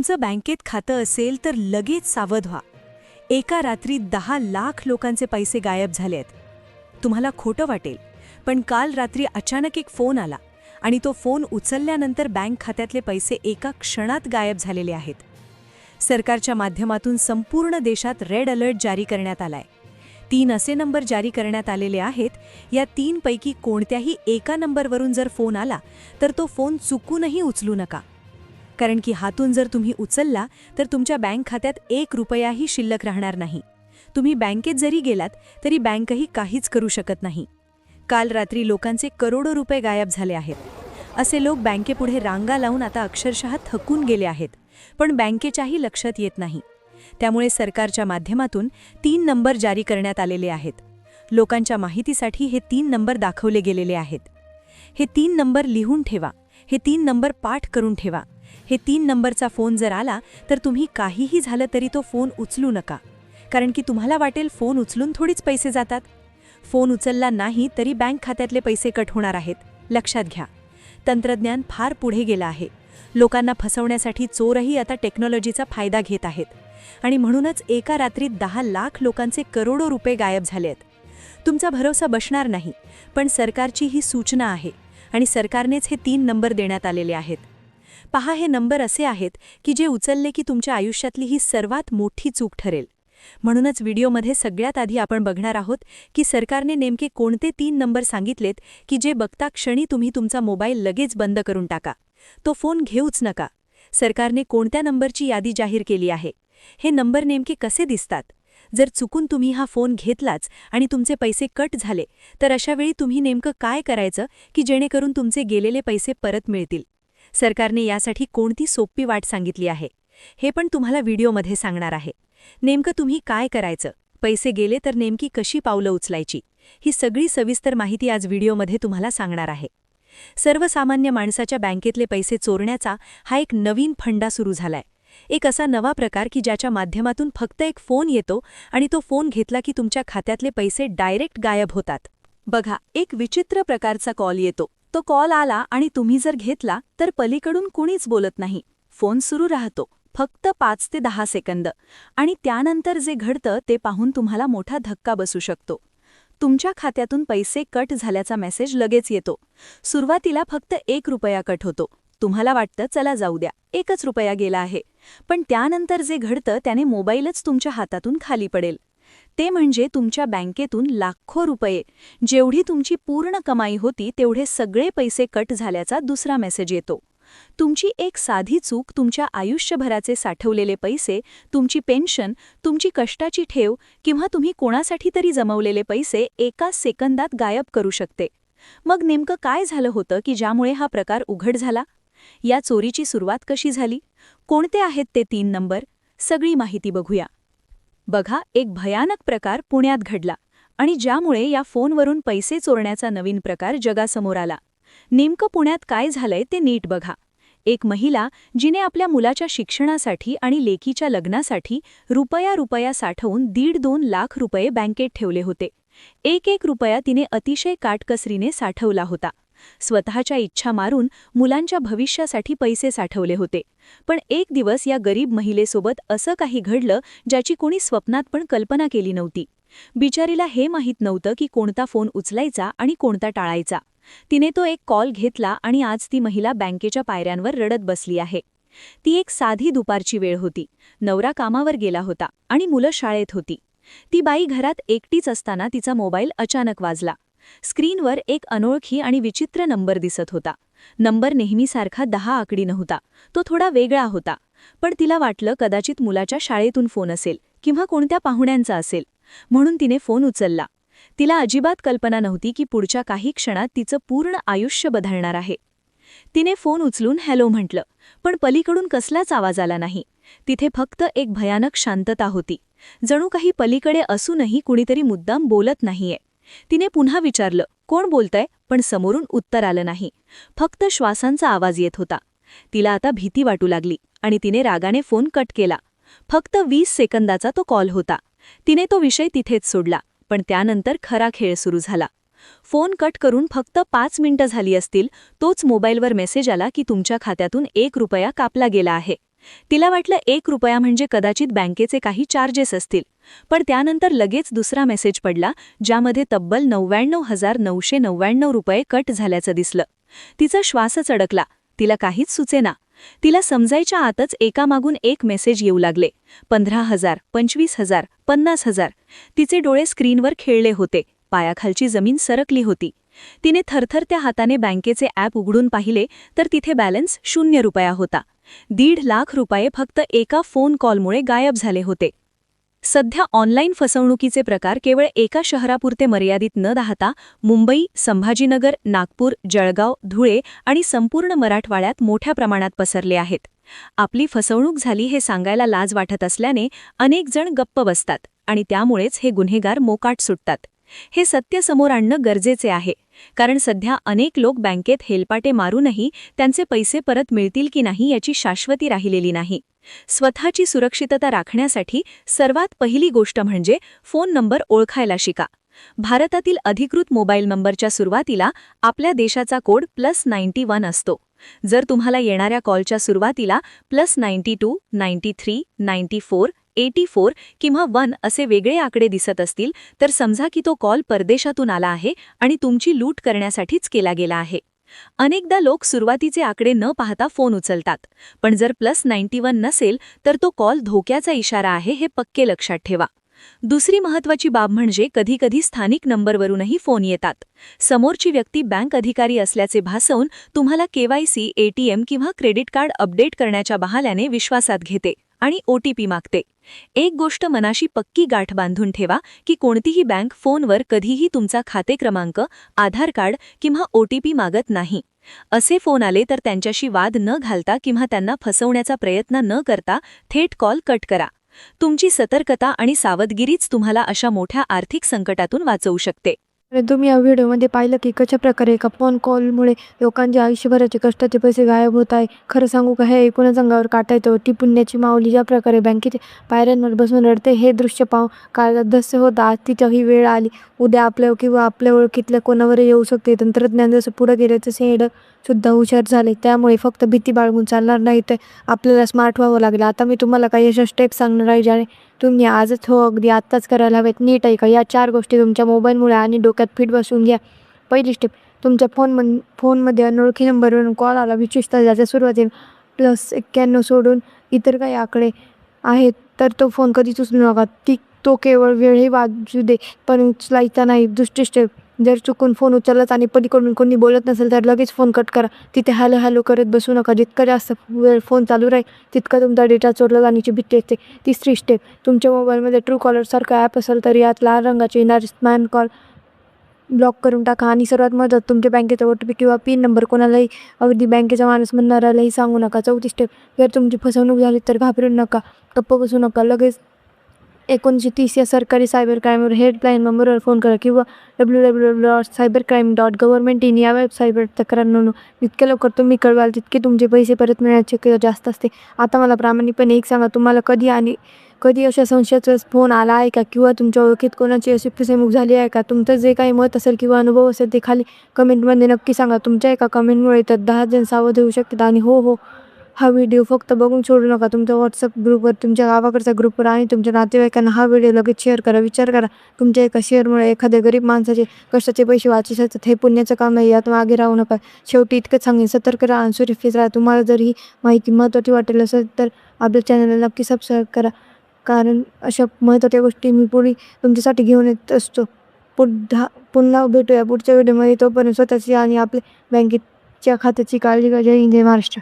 तुमचं बँकेत खातं असेल तर लगेच सावध व्हा. एका रात्री 10 लाख लोकांचे पैसे गायब झाले आहेत. तुम्हाला खोटं वाटेल, पण काल रात्री अचानक एक फोन आला आणि तो फोन उचलल्यानंतर बँक खात्यातले पैसे एका क्षणात गायब झालेले आहेत. सरकारच्या माध्यमातून संपूर्ण देशात रेड अलर्ट जारी करण्यात आलाय. 3 असे नंबर जारी करण्यात आलेले आहेत. या 3 पैकी कोणत्याही एका नंबरवरून जर फोन आला तर तो फोन चुकूनही उचलू नका. कारण की हातून जर तुम्ही उचलला तर तुमच्या बँक खात्यात 1 रुपयाही शिल्लक राहणार नाही. तुम्ही बँकेत जरी गेलात तरी बँकही काहीच करू शकत नाही. काल रात्री लोकांचे करोडो रुपये गायब झाले आहेत. असे लोक बँकेपुढे रांगा लावून आता अक्षरशः थकून गेले आहेत, पण बँकेच्याही लक्षात येत नाही. त्यामुळे सरकारच्या माध्यमातून 3 नंबर जारी करण्यात आलेले आहेत. लोकांच्या माहितीसाठी हे 3 नंबर दाखवले गेलेले आहेत. हे 3 नंबर लिहून ठेवा. हे 3 नंबर पाठ करून ठेवा. हे 3 नंबरचा फोन जर आला तर तुम्ही काहीही झालं तरी तो फोन उचलू नका. कारण की तुम्हाला वाटेल फोन उचलून थोडीच पैसे जातात. फोन उचलला नाही तरी बँक खात्यातले पैसे कट होणार आहेत. लक्षात घ्या, तंत्रज्ञान फार पुढे गेलं आहे. लोकांना फसवण्यासाठी चोरही आता टेक्नॉलॉजीचा फायदा घेत आहेत. आणि म्हणूनच एका रात्रीत 10 लाख लोकांचे करोडो रुपये गायब झाले आहेत. तुमचा भरोसा बसणार नाही, पण सरकारची ही सूचना आहे आणि सरकारनेच हे 3 नंबर देण्यात आलेले आहेत. पहा, हे नंबर असे आहेत की जे उचलले की तुमच्या आयुष्यातली ही सर्वात मोठी चूक ठरेल. म्हणूनच व्हिडिओमध्ये सगळ्यात आधी आपण बघणार आहोत की सरकारने नेमके कोणते 3 नंबर सांगितलेत की जे बघता क्षणी तुम्ही तुमचा मोबाईल लगेच बंद करून टाका. तो फोन घेऊच नका. सरकारने कोणत्या नंबरची यादी जाहीर केली आहे, हे नंबर नेमके कसे दिसतात. जर चुकून तुम्ही हा फोन घेतलाच आणि तुमचे पैसे कट झाले तर अशावेळी तुम्ही नेमकं काय करायचं की जेणेकरून तुमचे गेलेले पैसे परत मिळतील. सरकारने यासाठी कोणती सोपी वाट सांगितली आहे हे पण तुम्हाला व्हिडिओमध्ये सांगणार आहे. नेमकं तुम्ही काय करायचं, पैसे गेले तर नेमकी कशी पावलं उचलायची, ही सगळी सविस्तर माहिती आज व्हिडिओमध्ये तुम्हाला सांगणार आहे. सर्वसामान्य माणसाच्या बँकेतले पैसे चोरण्याचा हा एक नवीन फंडा सुरू झालाय. एक असा नवा प्रकार की ज्याच्या माध्यमातून फक्त एक फोन येतो आणि तो फोन घेतला की तुमच्या खात्यातले पैसे डायरेक्ट गायब होतात. बघा, एक विचित्र प्रकारचा कॉल येतो. तो कॉल आला आणि तुम्ही जर घेतला तर पलीकडून कुणीच बोलत नाही. फोन सुरू राहतो फक्त 5 ते 10 सेकंद आणि त्यानंतर जे घडतं ते पाहून तुम्हाला मोठा धक्का बसू शकतो. तुमच्या खात्यातून पैसे कट झाल्याचा मेसेज लगेच येतो. सुरुवातीला फक्त 1 रुपया कट होतो. तुम्हाला वाटतं चला जाऊ द्या, 1च रुपया गेला आहे. पण त्यानंतर जे घडतं त्याने मोबाईलच तुमच्या हातातून खाली पडेल. ते म्हणजे तुमच्या बँकेतून लाखो रुपये, जेवढी तुमची पूर्ण कमाई होती तेवढे सगळे पैसे कट झाल्याचा दुसरा मेसेज येतो. तुमची एक साधी चूक तुमच्या आयुष्यभराचे साठवलेले पैसे, तुमची पेन्शन, तुमची कष्टाची ठेव किंवा तुम्ही कोणासाठी तरी जमवलेले पैसे एका सेकंदात गायब करू शकते. मग नेमकं काय झालं होतं की ज्यामुळे हा प्रकार उघड झाला? या चोरीची सुरुवात कशी झाली? कोणते आहेत ते 3 नंबर? सगळी माहिती बघूया. बघा, एक भयानक प्रकार पुण्यात घडला आणि ज्यामुळे या फोनवरून पैसे चोरण्याचा नवीन प्रकार जगासमोर आला. नेमकं पुण्यात काय झालंय ते नीट बघा. एक महिला जिने आपल्या मुलाच्या शिक्षणासाठी आणि लेकीच्या लग्नासाठी रुपया साठवून 1.5-2 लाख रुपये बँकेत ठेवले होते. एक रुपया तिने अतिशय काटकसरीने साठवला होता. स्वतःच्या इच्छा मारून मुलांच्या भविष्यासाठी पैसे साठवले होते. पण एक दिवस या गरीब महिलेसोबत असं काही घडलं ज्याची कोणी स्वप्नात पण कल्पना केली नव्हती. बिचारीला हे माहीत नव्हतं की कोणता फोन उचलायचा आणि कोणता टाळायचा. तिने तो एक कॉल घेतला आणि आज ती महिला बँकेच्या पायऱ्यांवर रडत बसली आहे. ती एक साधी दुपारची वेळ होती. नवरा कामावर गेला होता आणि मुलं शाळेत होती. ती बाई घरात एकटीच असताना तिचा मोबाईल अचानक वाजला. स्क्रीनवर एक अनोळखी आणि विचित्र नंबर दिसत होता. नंबर नेहमीसारखा 10 आकडी नव्हता, तो थोडा वेगळा होता. पण तिला वाटलं कदाचित मुलाच्या शाळेतून फोन असेल किंवा कोणत्या पाहुण्यांचा असेल, म्हणून तिने फोन उचलला. तिला अजिबात कल्पना नव्हती की पुढच्या काही क्षणात तिचं पूर्ण आयुष्य बदलणार आहे. तिने फोन उचलून हॅलो म्हटलं, पण पलीकडून कसलाच आवाज आला नाही. तिथे फक्त एक भयानक शांतता होती. जणू काही पलीकडे असूनही कुणीतरी मुद्दाम बोलत नाहीये. तिने पुन्हा विचारलं, कोण बोलतंय? पण समोरून उत्तर आलं नाही. फक्त श्वासांचा आवाज येत होता. तिला आता भीती वाटू लागली आणि तिने रागाने फोन कट केला. फक्त 20 सेकंदाचा तो कॉल होता. तिने तो विषय तिथेच सोडला. पण त्यानंतर खरा खेळ सुरू झाला. फोन कट करून फक्त 5 मिनिटं झाली असतील तोच मोबाईलवर मेसेज आला की तुमच्या खात्यातून 1 रुपया कापला गेला आहे. तिला वाटलं 1 रुपया म्हणजे कदाचित बँकेचे काही चार्जेस असतील. पण त्यानंतर लगेच दुसरा मेसेज पडला, ज्यामध्ये तब्बल 99,999 रुपये कट झाल्याचं दिसलं. तिचा श्वासच अडकला. तिला काहीच सुचेना. तिला समजायच्या आतच एकामागून एक मेसेज येऊ लागले. 15,000, 25,000, 50,000. तिचे डोळे स्क्रीनवर खेळले होते. पायाखालची जमीन सरकली होती. तिने थरथरत्या हाताने बँकेचे ॲप उघडून पाहिले तर तिथे बॅलन्स 0 रुपया होता. 1.5 लाख रुपये फक्त एका फोन कॉलमुळे गायब झाले होते. सध्या ऑनलाईन फसवणुकीचे प्रकार केवळ एका शहरापुरते मर्यादित न राहता मुंबई, संभाजीनगर, नागपूर, जळगाव, धुळे आणि संपूर्ण मराठवाड्यात मोठ्या प्रमाणात पसरले आहेत. आपली फसवणूक झाली हे सांगायला लाज वाटत असल्याने अनेक जण गप्प बसतात आणि त्यामुळेच हे गुन्हेगार मोकाट सुटतात. हे सत्य समोर आणणं गरजेचे आहे, कारण सध्या अनेक लोक बँकेत हेलपाटे मारूनही त्यांचे पैसे परत मिळतील की नाही याची शाश्वती राहिलेली नाही. स्वतःची सुरक्षितता राखण्यासाठी सर्वात पहिली गोष्ट म्हणजे फोन नंबर ओळखायला शिका. भारतातील अधिकृत मोबाईल नंबरच्या सुरुवातीला आपल्या देशाचा कोड +91 असतो. जर तुम्हाला येणाऱ्या कॉलच्या सुरुवातीला +92, 93, 94, 84 किंवा 1 असे वेगळे आकडे दिसत असतील तर समजा की तो कॉल परदेशातून आला आहे आणि तुमची लूट करण्यासाठीच केला गेला आहे. अनेकदा लोक सुरुवातीचे आकडे न पाहता फोन उचलतात, पण जर +91 नसेल तर तो कॉल धोक्याचा इशारा आहे हे पक्के लक्षात ठेवा. दुसरी महत्त्वाची बाब म्हणजे कधीकधी स्थानिक नंबरवरूनही फोन येतात. समोरची व्यक्ती बँक अधिकारी असल्याचे भासवून तुम्हाला KYC, ATM किंवा क्रेडिट कार्ड अपडेट करण्याच्या बहाण्याने विश्वासात घेते आणि OTP मागते. एक गोष्ट मनाशी पक्की गाठ बांधून ठेवा की कोणतीही बँक फोनवर कधीही तुमचा खाते क्रमांक, आधार कार्ड किंवा OTP मागत नाही. असे फोन आले तर त्यांच्याशी वाद न घालता किंवा त्यांना फसवण्याचा प्रयत्न न करता थेट कॉल कट करा. तुमची सतर्कता आणि सावधगिरीच तुम्हाला अशा मोठ्या आर्थिक संकटातून वाचवू शकते. तर तुम्ही या व्हिडिओमध्ये पाहिलं की कशाप्रकारे एका फोन कॉलमुळे लोकांचे आयुष्यभराचे कष्टाचे पैसे गायब होत आहे. खरं सांगू का, हे एकूणच अंगावर काटा येतो. ती पुण्याची माऊली ज्या प्रकारे बँकेच्या पायऱ्यांवर बसून रडते हे दृश्य पाहून काळजात धस्स होतं. आज तिच्याही वेळ आली. उद्या आपल्या किंवा आपल्या ओळखीतल्या कोणावरही येऊ शकते. तंत्रज्ञान जसं पुढं गेलं तसे हे सुद्धा हुशार झाले. त्यामुळे फक्त भीती बाळगून चालणार नाही, तर आपल्याला स्मार्ट व्हावं लागेल. आता मी तुम्हाला काही अशा स्टेप्स सांगणार आहे ज्याने तुम्ही आजच अगदी आत्ताच करायला हवेत. नीट ऐका. या 4 गोष्टी तुमच्या मोबाईलमुळे आणि डोक्यात फिट बसवून घ्या. पहिली स्टेप, तुमच्या फोनमध्ये अनोळखी नंबरवरून कॉल आला, विशेषतः ज्याच्या सुरुवातीला +91 सोडून इतर काही आकडे आहेत, तर तो फोन कधीच उचलू नका. तो केवळ वेळही वाजू दे, पण उचलायचा नाही. दुसरी स्टेप, जर चुकून फोन उचललाच आणि पलीकडून कोणी बोलत नसेल तर लगेच फोन कट करा. तिथे हॅलो हॅलो करत बसू नका. जितका जास्त वेळ फोन चालू राहील तितका तुमचा डेटा चोरला जाण्याची भीती असते. तिसरी स्टेप, तुमच्या मोबाईलमध्ये ट्रूकॉलर सारखं ॲप असेल तर यात लाल रंगाचे येणारे स्पॅम कॉल ब्लॉक करून टाका. आणि सर्वात महत्त्वाचं, तुमच्या बँकेचा OTP किंवा पिन नंबर कोणालाही, अगदी बँकेचा माणूस म्हणणाऱ्यालाही सांगू नका. चौथी स्टेप, जर तुमची फसवणूक झाली तर घाबरू नका, गप्प बसू नका. लगेच 1930 या सरकारी सायबर क्राईमवर हेल्पलाईन नंबरवर फोन करा किंवा www.cybercrime.government.in या वेबसाईटवर तक्रार नोंदवा. जितक्या लवकर तुम्ही कळवाल तितके तुमचे पैसे परत मिळण्याची शक्यता जास्त असते. आता मला प्रामाणिकपणे एक सांगा, तुम्हाला कधी अशा संशयाचा फोन आला आहे का? किंवा तुमच्या ओळखीत कोणाची अशी फसवणूक झाली आहे का? तुमचं जे काही मत असेल किंवा अनुभव असेल ते खाली कमेंटमध्ये नक्की सांगा. तुमच्या एका कमेंटमुळे तर 10 जण सावध होऊ शकतात. आणि हो, हा व्हिडिओ फक्त बघून सोडू नका. तुमच्या WhatsApp ग्रुपवर, तुमच्या गावाकडच्या ग्रुपवर आणि तुमच्या नातेवाईकांना हा व्हिडिओ लगेच शेअर करा. विचार करा, तुमच्या एका शेअरमुळे एखाद्या गरीब माणसाचे कष्टाचे पैसे वाचू शकतात. हे पुण्याचं काम आहे, यात मागे राहू नका. शेवटी इतकंच सांगेन, सतर्क राहा आणि सुरक्षित राहा. तुम्हाला जर ही माहिती महत्त्वाची वाटेल असेल तर आपल्या चॅनलला नक्की सबस्क्राईब करा, कारण अशा महत्त्वाच्या गोष्टी मी पुढे तुमच्यासाठी घेऊन येत असतो. पुन्हा भेटूया पुढच्या व्हिडिओमध्ये. तोपर्यंत स्वतःची आणि आपल्या बँकेच्या खात्याची काळजी घ्या. जय हिंद, जय महाराष्ट्र.